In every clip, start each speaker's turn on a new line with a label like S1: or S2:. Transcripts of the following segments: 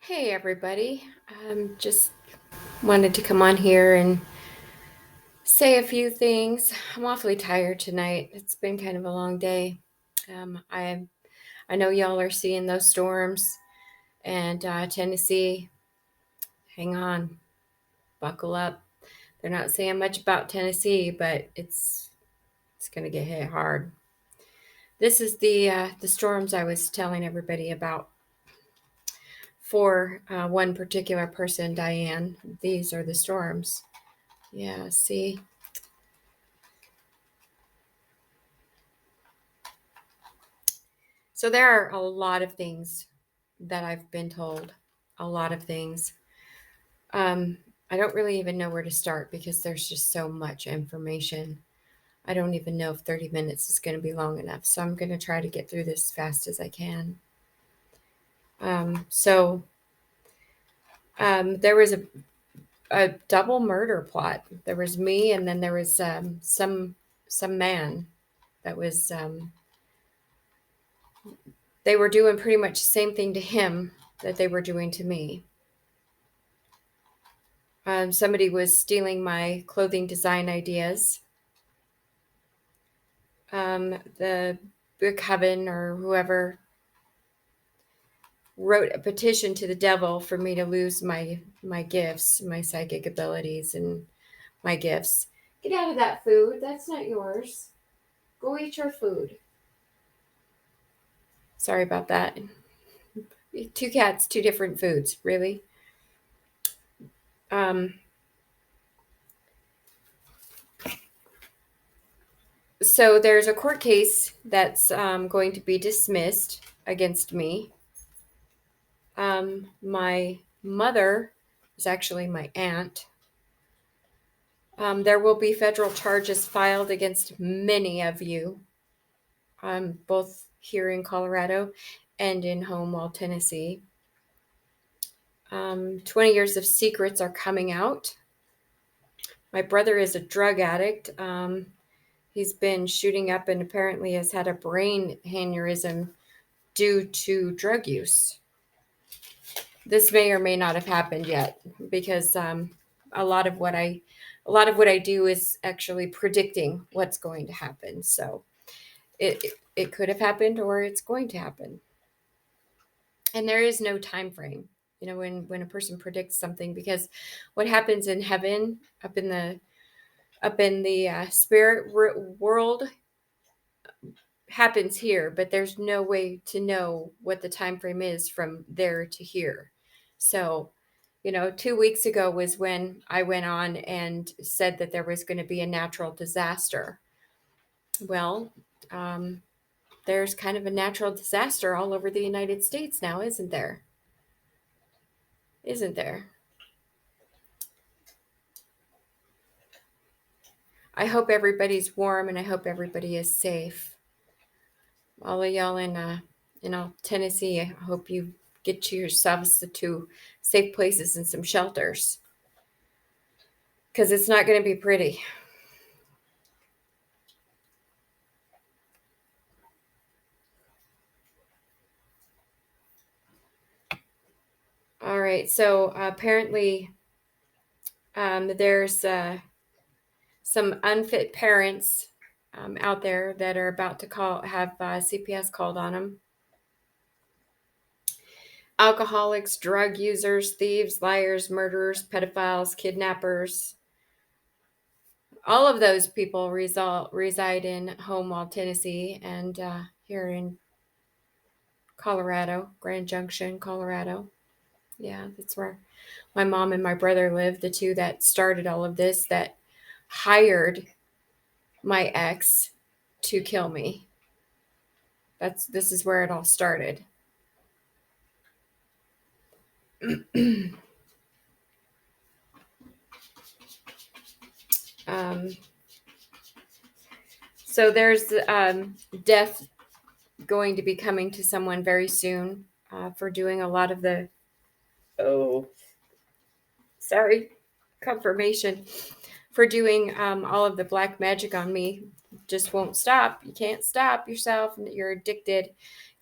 S1: Hey everybody. Just wanted to come on here and say a few things. I'm awfully tired tonight. It's been kind of a long day. I know y'all are seeing those storms and Tennessee. Hang on, buckle up. They're not saying much about Tennessee, but it's gonna get hit hard. This is the storms I was telling everybody about for one particular person, Diane. These are the storms. Yeah, see. So there are a lot of things that I've been told, a lot of things. Um, I don't really even know where to start because there's just so much information. I don't even know if 30 minutes is going to be long enough. So I'm going to try to get through this as fast as I can. So there was a double murder plot. There was me, and then there was some man that was. They were doing pretty much the same thing to him that they were doing to me. Somebody was stealing my clothing design ideas. The book Heaven or whoever wrote a petition to the devil for me to lose my gifts, my psychic abilities, and my gifts. Get out of that food. That's not yours. Go eat your food. Sorry about that. Two cats, two different foods. Really. Um, so there's a court case that's going to be dismissed against me. My mother is actually my aunt. There will be federal charges filed against many of you, both here in Colorado and in Homewell, Tennessee. 20 years of secrets are coming out. My brother is a drug addict. He's been shooting up and apparently has had a brain aneurysm due to drug use. This may or may not have happened yet because a lot of what I do is actually predicting what's going to happen. So it could have happened or it's going to happen, and there is no time frame. You know, when a person predicts something, because what happens in heaven, up in the spirit world, happens here, but there's no way to know what the time frame is from there to here. So, 2 weeks ago was when I went on and said that there was going to be a natural disaster. Well, there's kind of a natural disaster all over the United States now, isn't there? Isn't there? I hope everybody's warm and I hope everybody is safe. All of y'all in Tennessee, I hope you get yourselves to safe places and some shelters, because it's not going to be pretty. All right, so apparently there's some unfit parents out there that are about to have CPS called on them. Alcoholics, drug users, thieves, liars, murderers, pedophiles, kidnappers. All of those people reside in Homewell, Tennessee, and here in Colorado, Grand Junction, Colorado. Yeah, that's where my mom and my brother live, the two that started all of this, that hired my ex to kill me. This is where it all started. um, so there's death going to be coming to someone very soon for doing a lot of the confirmation for doing all of the black magic on me. Just won't stop. You can't stop yourself. You're addicted.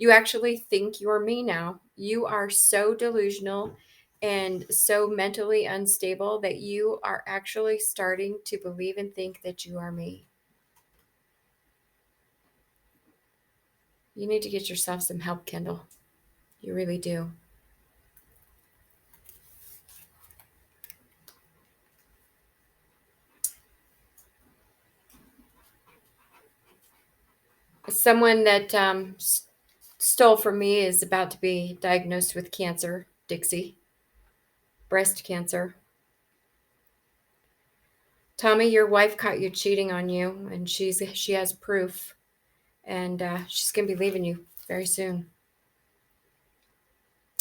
S1: You actually think you're me now. You are so delusional and so mentally unstable that you are actually starting to believe and think that you are me. You need to get yourself some help, Kendall. You really do. Someone that stole from me is about to be diagnosed with cancer, Dixie, breast cancer. Tommy, your wife caught you cheating on you, and she has proof, and she's gonna be leaving you very soon.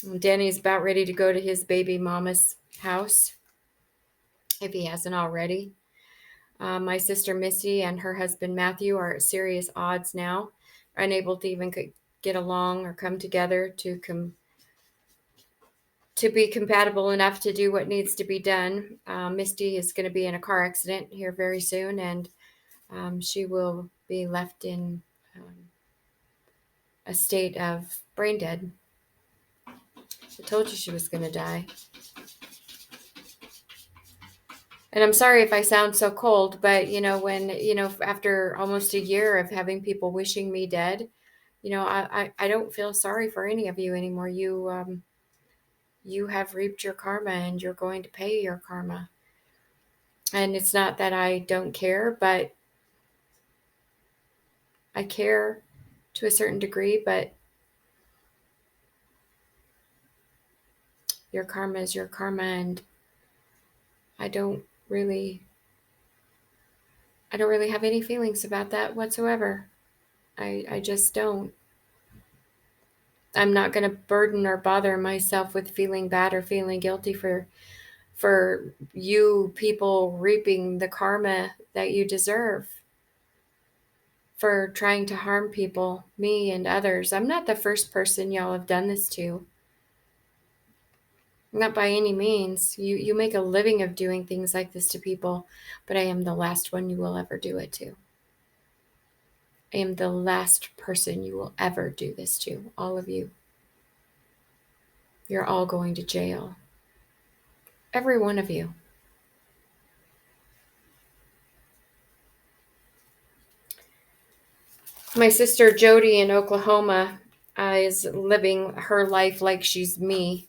S1: And Danny's about ready to go to his baby mama's house, if he hasn't already. My sister Missy and her husband Matthew are at serious odds now, unable to even get along or come together to be compatible enough to do what needs to be done. Misty is going to be in a car accident here very soon, and she will be left in a state of brain dead. I told you she was going to die. And I'm sorry if I sound so cold, but when after almost a year of having people wishing me dead, I don't feel sorry for any of you anymore. You have reaped your karma, and you're going to pay your karma. And it's not that I don't care, but I care to a certain degree, but your karma is your karma, and I don't really have any feelings about that whatsoever. I just don't. I'm not going to burden or bother myself with feeling bad or feeling guilty for you people reaping the karma that you deserve for trying to harm people, me and others. I'm not the first person y'all have done this to. Not by any means. You make a living of doing things like this to people, but I am the last one you will ever do it to. I am the last person you will ever do this to, all of you. You're all going to jail. Every one of you. My sister Jody in Oklahoma is living her life like she's me.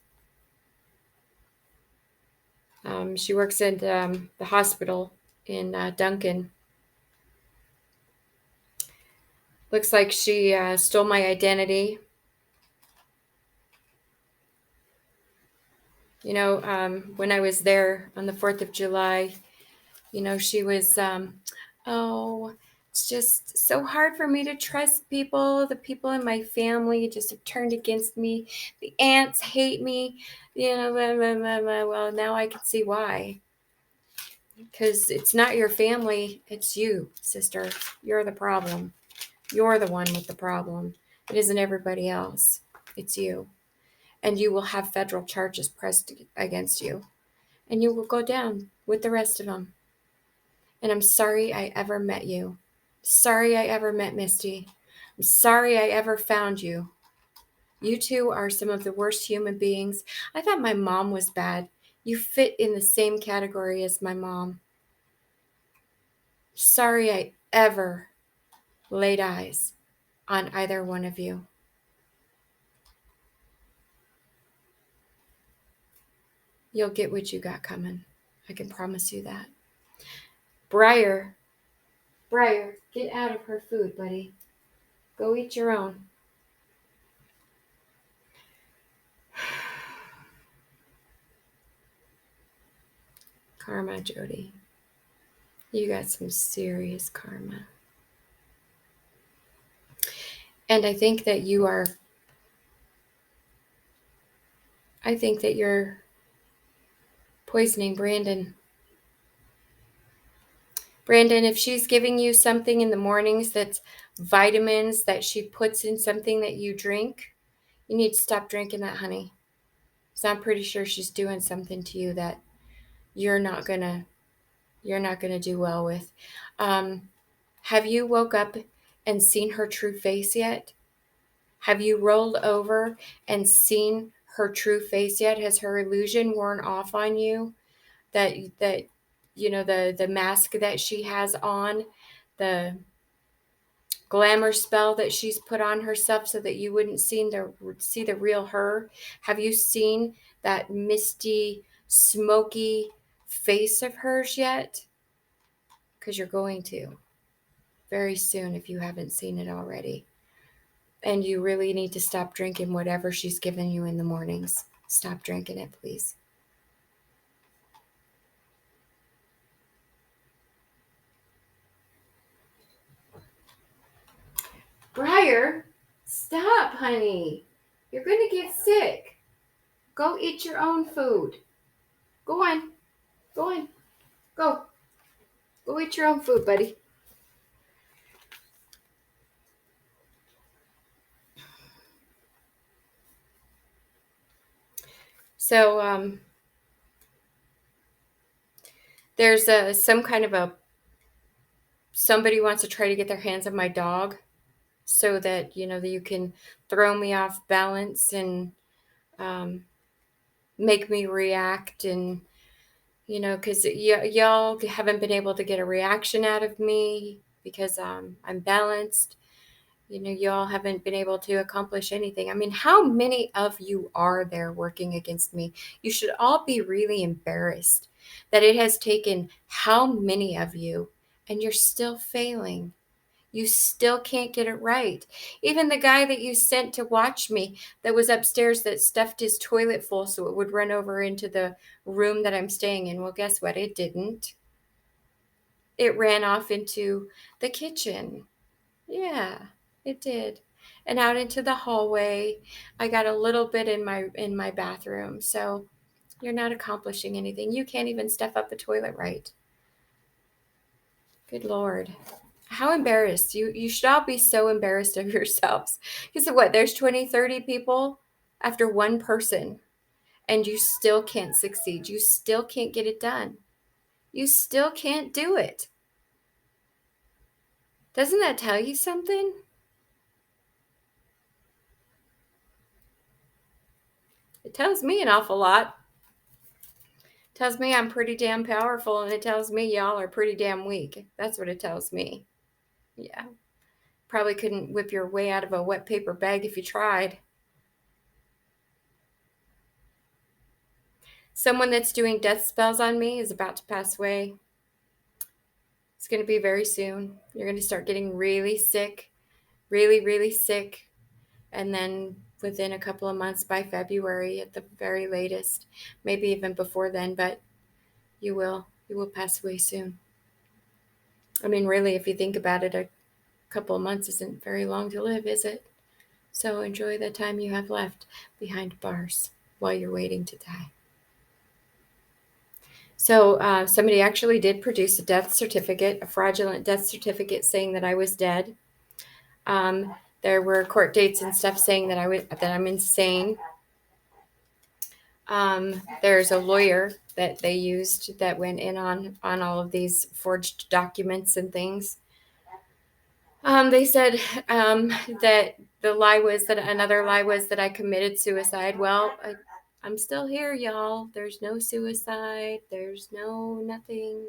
S1: She works at the hospital in Duncan. Looks like she stole my identity. When I was there on the 4th of July, she was, oh, it's just so hard for me to trust people. The people in my family just have turned against me. The aunts hate me. Blah, blah, blah, blah. Well, now I can see why. Because it's not your family, it's you, sister. You're the problem. You're the one with the problem. It isn't everybody else. It's you. And you will have federal charges pressed against you. And you will go down with the rest of them. And I'm sorry I ever met you. Sorry I ever met Misty. I'm sorry I ever found you. You two are some of the worst human beings. I thought my mom was bad. You fit in the same category as my mom. Sorry I ever laid eyes on either one of you. You'll get what you got coming. I can promise you that. Briar, get out of her food, buddy. Go eat your own. Karma, Jody. You got some serious karma. And I think that you're poisoning Brandon. Brandon, if she's giving you something in the mornings that's vitamins that she puts in something that you drink, you need to stop drinking that, honey. So I'm pretty sure she's doing something to you that you're not gonna do well with. Have you woke up and seen her true face yet? Have you rolled over and seen her true face yet? Has her illusion worn off on you? That the mask that she has on, the glamour spell that she's put on herself so that you wouldn't see the real her. Have you seen that misty, smoky face of hers yet? Because you're going to very soon if you haven't seen it already. And you really need to stop drinking whatever she's given you in the mornings. Stop drinking it, please. Briar, stop, honey. You're going to get sick. Go eat your own food. Go on. Go on. Go. Go eat your own food, buddy. So there's some kind of somebody wants to try to get their hands on my dog so that, that you can throw me off balance and make me react. And, because y'all haven't been able to get a reaction out of me because I'm balanced. Y'all haven't been able to accomplish anything. I mean, how many of you are there working against me? You should all be really embarrassed that it has taken how many of you, and you're still failing. You still can't get it right. Even the guy that you sent to watch me that was upstairs that stuffed his toilet full so it would run over into the room that I'm staying in. Well, guess what? It didn't. It ran off into the kitchen. Yeah, it did. And out into the hallway. I got a little bit in my bathroom. So you're not accomplishing anything. You can't even stuff up the toilet right. Good Lord. How embarrassed. You should all be so embarrassed of yourselves. Because what, there's 20, 30 people after one person, and you still can't succeed. You still can't get it done. You still can't do it. Doesn't that tell you something? It tells me an awful lot. It tells me I'm pretty damn powerful, and it tells me y'all are pretty damn weak. That's what it tells me. Yeah. Probably couldn't whip your way out of a wet paper bag if you tried. Someone that's doing death spells on me is about to pass away. It's going to be very soon. You're going to start getting really sick, really, really sick. And then within a couple of months, by February at the very latest, maybe even before then, but you will pass away soon. I mean, really, if you think about it, a couple of months isn't very long to live, is it? So enjoy the time you have left behind bars while you're waiting to die. So somebody actually did produce a death certificate, a fraudulent death certificate saying that I was dead. There were court dates and stuff saying that I'm insane. There's a lawyer that they used that went in on all of these forged documents and things. They said that another lie was that I committed suicide. Well, I'm still here, y'all. There's no suicide. There's nothing.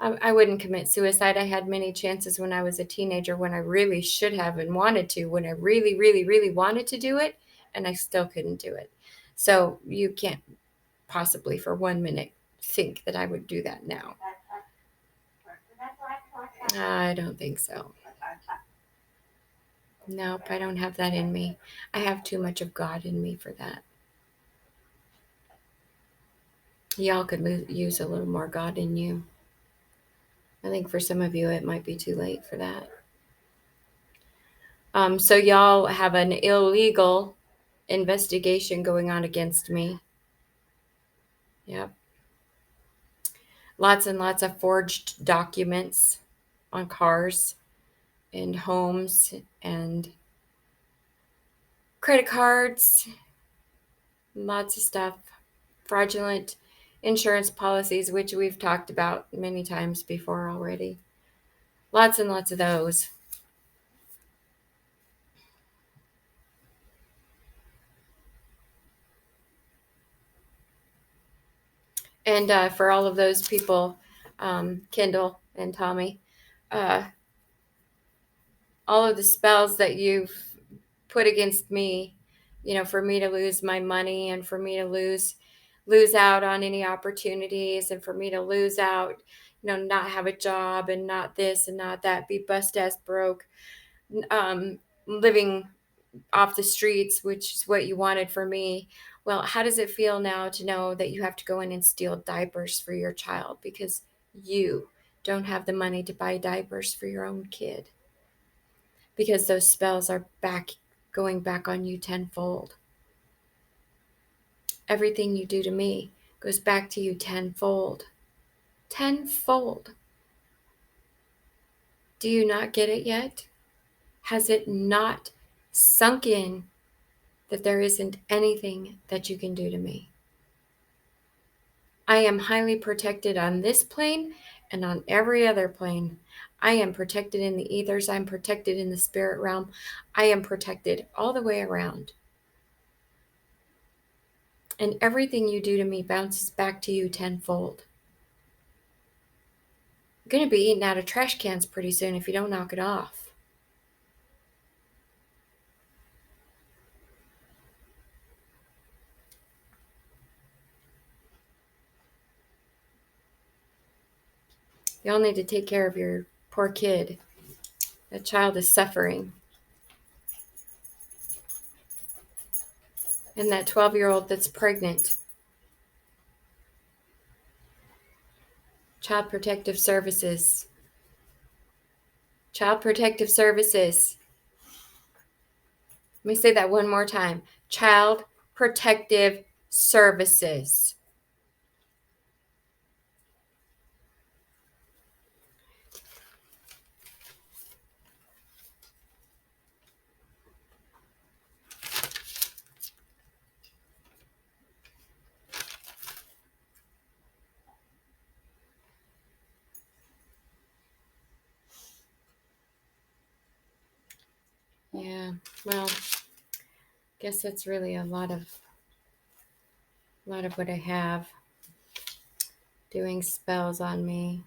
S1: I wouldn't commit suicide. I had many chances when I was a teenager when I really should have and wanted to, when I really, really, really wanted to do it, and I still couldn't do it. So you can't possibly for 1 minute think that I would do that now. I don't think so. Nope, I don't have that in me. I have too much of God in me for that. Y'all could use a little more God in you. I think for some of you, it might be too late for that. So y'all have an illegal investigation going on against me. Yep. Lots and lots of forged documents on cars and homes and credit cards. Lots of stuff. Fraudulent insurance policies, which we've talked about many times before already. Lots and lots of those. And for all of those people, Kendall and Tommy, uh, all of the spells that you've put against me, for me to lose my money and for me to lose out on any opportunities and for me to lose out, not have a job and not this and not that, be bust ass broke, living off the streets, which is what you wanted for me. Well, how does it feel now to know that you have to go in and steal diapers for your child because you don't have the money to buy diapers for your own kid? Because those spells are going back on you tenfold. Everything you do to me goes back to you tenfold. Tenfold. Do you not get it yet? Has it not sunk in that there isn't anything that you can do to me? I am highly protected on this plane and on every other plane. I am protected in the ethers. I'm protected in the spirit realm. I am protected all the way around. And everything you do to me bounces back to you tenfold. You're going to be eating out of trash cans pretty soon if you don't knock it off. Y'all need to take care of your poor kid. That child is suffering. And that 12-year-old that's pregnant. Child Protective Services. Child Protective Services. Let me say that one more time. Child Protective Services. Yeah, well, guess that's really a lot of what I have doing spells on me.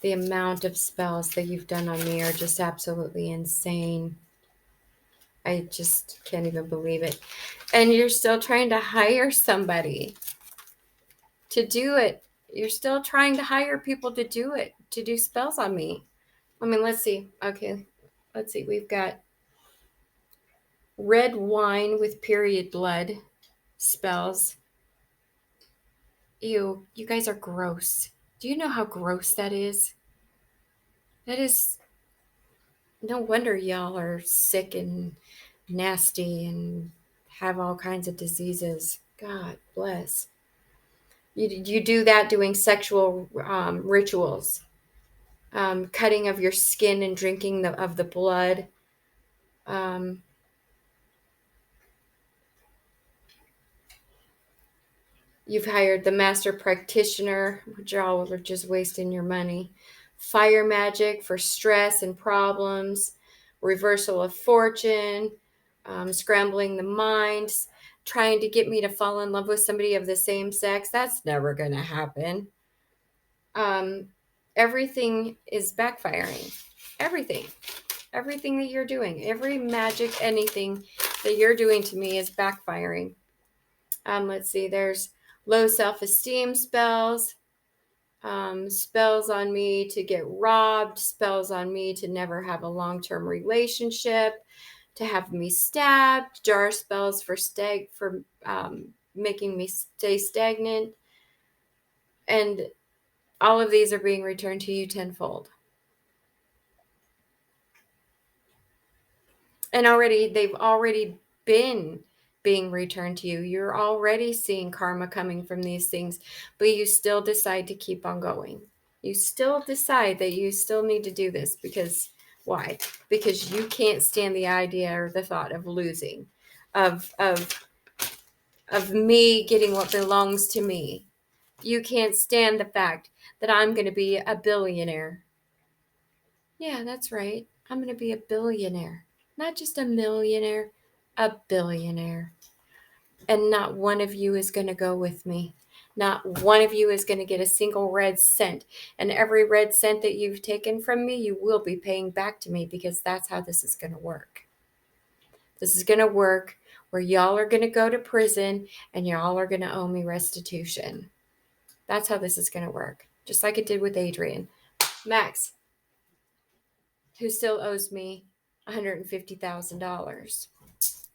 S1: The amount of spells that you've done on me are just absolutely insane. I just can't even believe it. And you're still trying to hire somebody to do it. You're still trying to hire people to do it, to do spells on me. I mean, let's see. Okay, let's see. We've got red wine with period blood spells. Ew, you guys are gross. Do you know how gross that is? That is, no wonder y'all are sick and nasty and have all kinds of diseases. God bless. You do that doing sexual rituals, cutting of your skin and drinking of the blood. Um, You've hired the master practitioner, which y'all are just wasting your money. Fire magic for stress and problems. Reversal of fortune. Scrambling the minds. Trying to get me to fall in love with somebody of the same sex. That's never going to happen. Everything is backfiring. Everything. Everything that you're doing. Every magic, anything that you're doing to me is backfiring. Let's see, there's low self-esteem spells, spells on me to get robbed, spells on me to never have a long-term relationship, to have me stabbed, jar spells for making me stay stagnant, and all of these are being returned to you tenfold. And they've already been being returned to you. You're already seeing karma coming from these things, but you still decide to keep on going. You still decide that you still need to do this because why? Because you can't stand the idea or the thought of losing, of me getting what belongs to me. You can't stand the fact that I'm going to be a billionaire. Yeah, that's right. I'm going to be a billionaire. Not just a millionaire, a billionaire. And not one of you is going to go with me. Not one of you is going to get a single red cent. And every red cent that you've taken from me, you will be paying back to me, because that's how this is going to work. This is going to work where y'all are going to go to prison and y'all are going to owe me restitution. That's how this is going to work. Just like it did with Adrian. Max, who still owes me $150,000,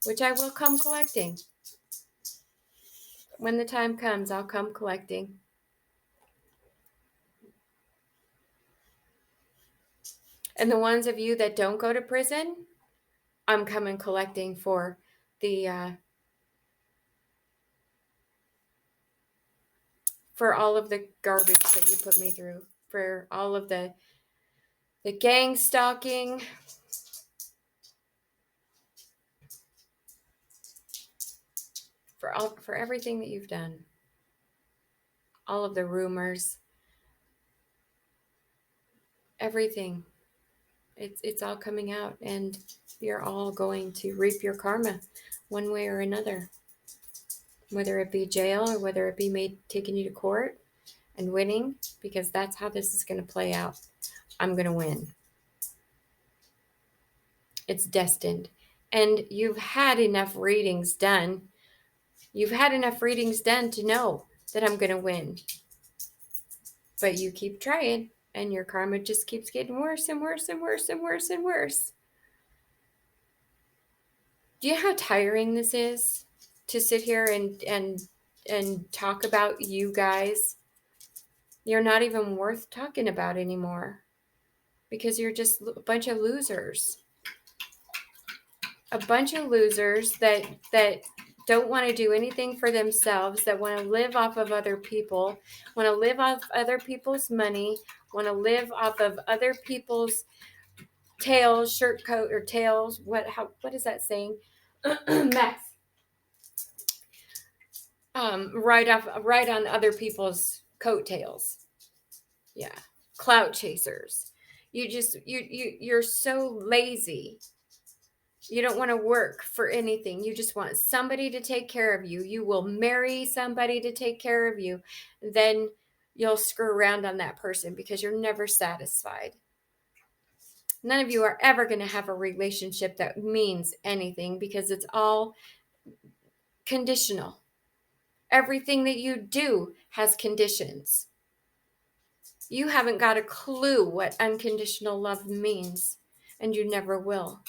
S1: which I will come collecting. When the time comes, I'll come collecting. And the ones of you that don't go to prison, I'm coming collecting for the for all of the garbage that you put me through, for all of the gang stalking, for everything that you've done, all of the rumors, everything. It's all coming out, and you're all going to reap your karma one way or another, whether it be jail or whether it be taking you to court and winning, because that's how this is going to play out. I'm going to win. It's destined. And you've had enough readings done. You've had enough readings done to know that I'm going to win. But you keep trying, and your karma just keeps getting worse and worse and worse and worse and worse. Do you know how tiring this is to sit here and talk about you guys? You're not even worth talking about anymore, because you're just a bunch of losers. A bunch of losers that don't want to do anything for themselves, that want to live off of other people, want to live off other people's money, want to live off of other people's tails, shirt coat, or tails. What is that saying? Max. Right on other people's coattails. Yeah. Clout chasers. You're so lazy. You don't want to work for anything. You just want somebody to take care of you. You will marry somebody to take care of you. Then you'll screw around on that person, because you're never satisfied. None of you are ever going to have a relationship that means anything, because it's all conditional. Everything that you do has conditions. You haven't got a clue what unconditional love means, and you never will.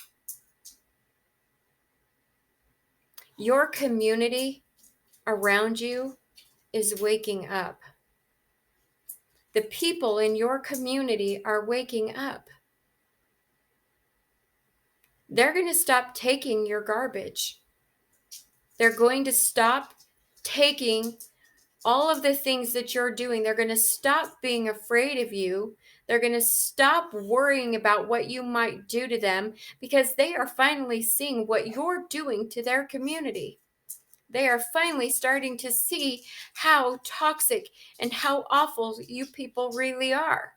S1: Your community around you is waking up. The people in your community are waking up. They're going to stop taking your garbage. They're going to stop taking all of the things that you're doing. They're going to stop being afraid of you. They're going to stop worrying about what you might do to them, because they are finally seeing what you're doing to their community. They are finally starting to see how toxic and how awful you people really are.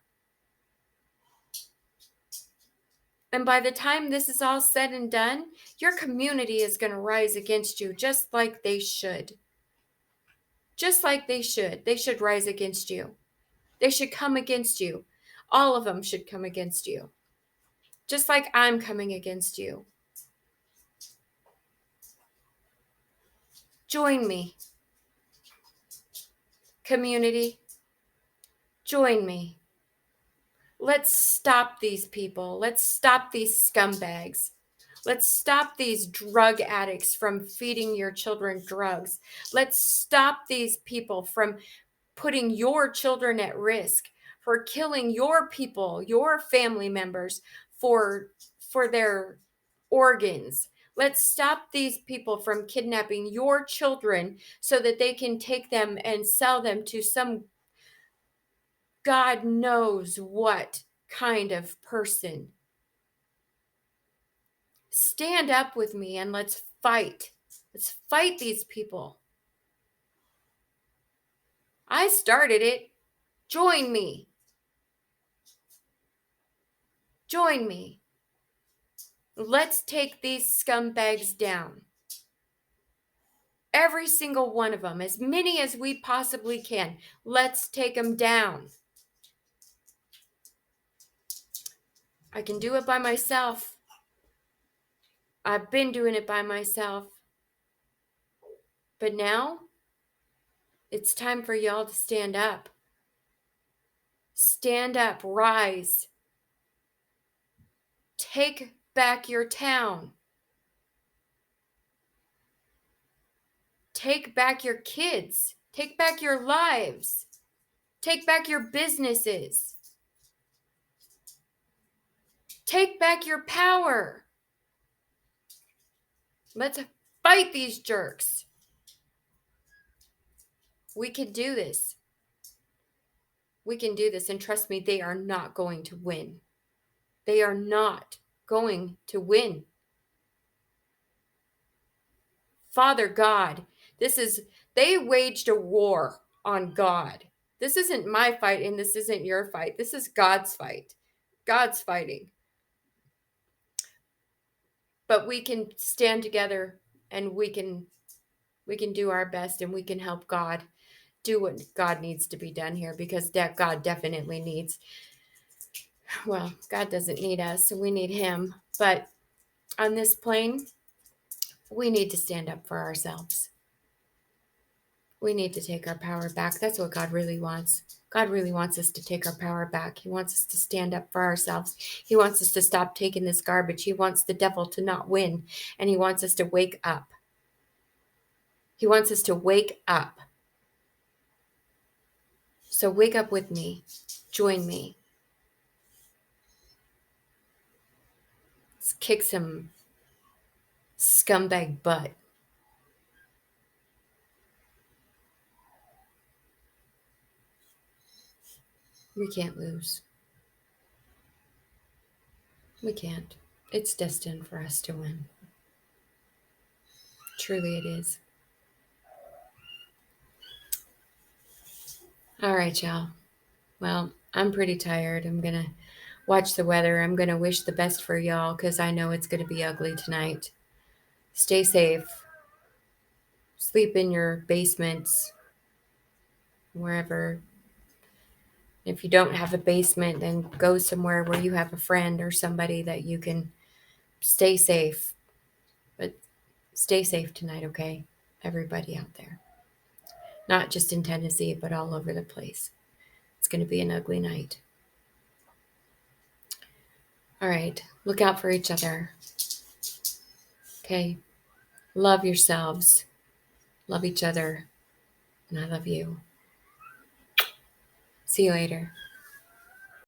S1: And by the time this is all said and done, your community is going to rise against you, just like they should. Just like they should. They should rise against you. They should come against you. All of them should come against you. Just like I'm coming against you. Join me. Community, join me. Let's stop these people. Let's stop these scumbags. Let's stop these drug addicts from feeding your children drugs. Let's stop these people from putting your children at risk, for killing your people, your family members, for their organs. Let's stop these people from kidnapping your children so that they can take them and sell them to some God knows what kind of person. Stand up with me and let's fight. Let's fight these people. I started it. Join me. Join me. Let's take these scumbags down. Every single one of them, as many as we possibly can. Let's take them down. I can do it by myself. I've been doing it by myself. But now, it's time for y'all to stand up. Stand up, rise. Take back your town. Take back your kids. Take back your lives. Take back your businesses. Take back your power. Let's fight these jerks. We can do this. We can do this. And trust me, they are not going to win. They are not going to win. Father God, they waged a war on God. This isn't my fight and this isn't your fight. This is God's fight. God's fighting. But we can stand together and we can do our best and we can help God do what God needs to be done here, because God definitely needs, well, God doesn't need us, so we need him. But on this plane, we need to stand up for ourselves. We need to take our power back. That's what God really wants. God really wants us to take our power back. He wants us to stand up for ourselves. He wants us to stop taking this garbage. He wants the devil to not win. And he wants us to wake up. He wants us to wake up. So wake up with me. Join me. Let's kick some scumbag butt. We can't lose. We can't. It's destined for us to win. Truly it is. All right, y'all. Well, I'm pretty tired. I'm going to watch the weather. I'm going to wish the best for y'all because I know it's going to be ugly tonight. Stay safe. Sleep in your basements, wherever. If you don't have a basement, then go somewhere where you have a friend or somebody that you can stay safe. But stay safe tonight, okay? Everybody out there. Not just in Tennessee, but all over the place. It's going to be an ugly night. All right. Look out for each other. Okay? Love yourselves. Love each other. And I love you. See you later.